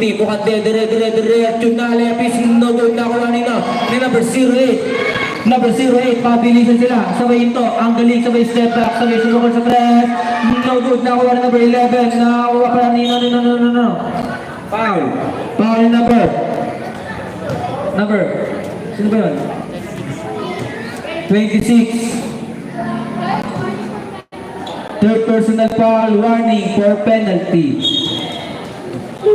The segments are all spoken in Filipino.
150. Mukhang dire. Tunali apis. No good na kuha nila. Ni number 08. Number 08. Pabilisan sila. Sabay ito. Ang galing. Sabay step back. Sabay sumukol sa press. No good na kuha ni number 11. Nakakuha pa nino. Foul. Foul number. Sino ba yun? 26. Third personal foul, warning for penalty.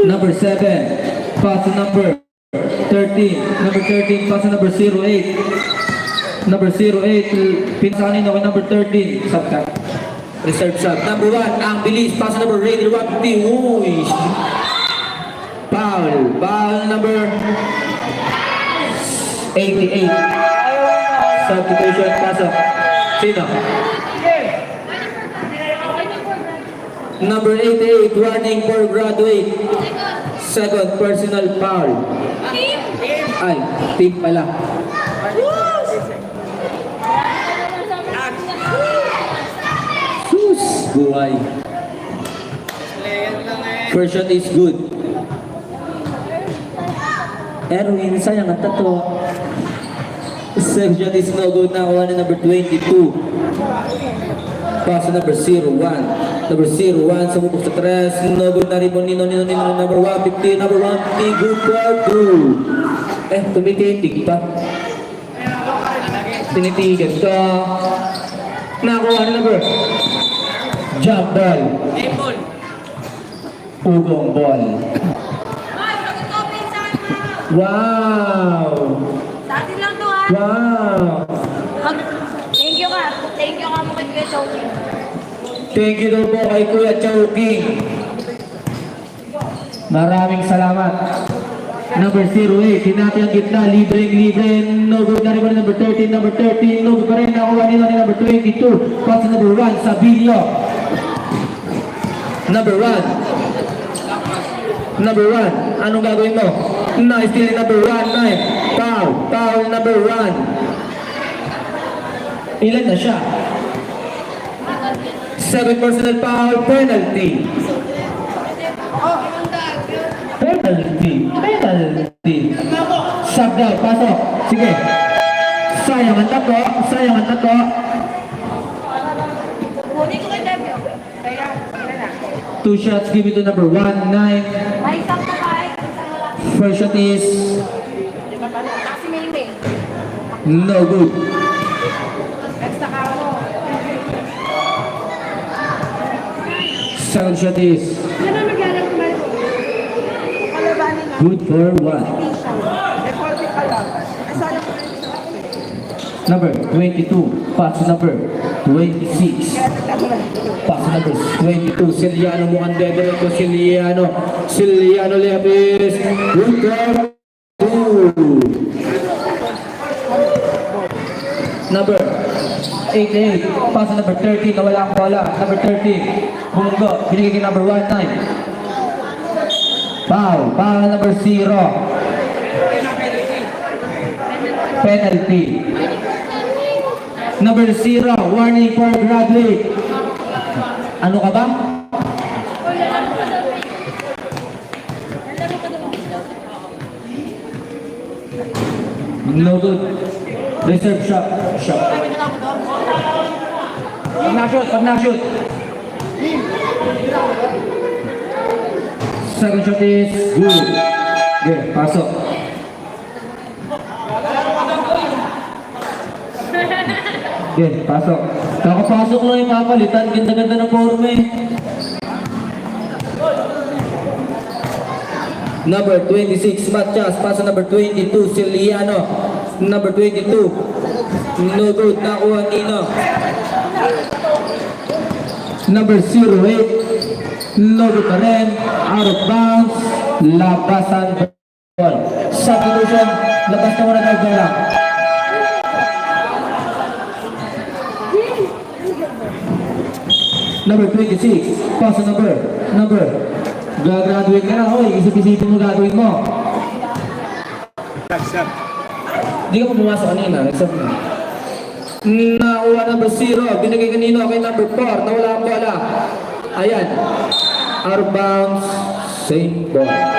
Number 7, pass to number 13. Number 13, pass to number 08. Number 08, pinsanin ako number 13. Subcut. Reserve shot. Number 1, ang bilis. Pass to number 8, 150. Uy! Foul. Foul number 88. Substitution, pasok. Sino? Number 88, warning for graduate. Second personal foul. Ay, team pala. Sus, buhay. First shot is good. Erwin, sayang ang tato. Second shot is no good na kuha na number 22. Pass to number 01. Number 01, sumubok sa tres. No good na rin po nino. Number 150. Number 150, good for two. Tumititig pa. Tinitigan ka. Nakuha na number. Jump ball. Ugong ball. Wow! Dati lang to ha. Wow! Thank you ka. Thank you ka mo kay Kuya Chowking. Thank you daw po kay Kuya Chowking. Maraming salamat. Number 08, hinati ang gitna, libre. No good na rin pa rin number 13. Number 13, no good pa rin. Nakuha nila ni number 22. Pass to number 1, Sabilio. Number 1. Number 1, anong gagawin mo? Nice, still number 1, nice. Foul number 1. Ilan na siya? 7 personal foul, penalty. Shut down, pasok. Sige. Sayang ang tato. Kunin ko kay Debby. Two shots given to number 1, 9. Ay, sakto ka eh. First shot is Kasi Mingming. no good. Extra ka mo. Second shot is Ano nagyalang kumain ko? Kalabanin na. good for 1. Recording ka lang. Sana ko. Number 22, pass to number 26. Pass to number 22, Ciliano Mucandego to Ciliano Leapis. Good for 2. Number 88, pass to number 13, nawala ang bola. Number 13, bumunggo, binigay kay number 19. Foul number 0. Penalty. Number 0, warning for graduate. Ano ka ba? No good. Reserve shot. Pag na-shoot. Second shot is good. Okay, pasok. Okay, pasok. Kakapasok lang yung papalitan. Ganda-ganda ng forma eh. Number 26, Matias. Pass number 22, Ciliano. Number 22. No good. Nakuha Nino. Number 08. No good pa rin. Out of bounds. Labasan ball. Substitution. Labas na muna tayo lang. Number 26, pass number. Gagraduate ka na, hoy. Isip-isipin mo gagawin mo. Hindi ka pa pumasok kanina. Nakuha number 0. Binigay kanino kay number 4. Nawala ang bola. Ayan. Out of bounds. Same ball.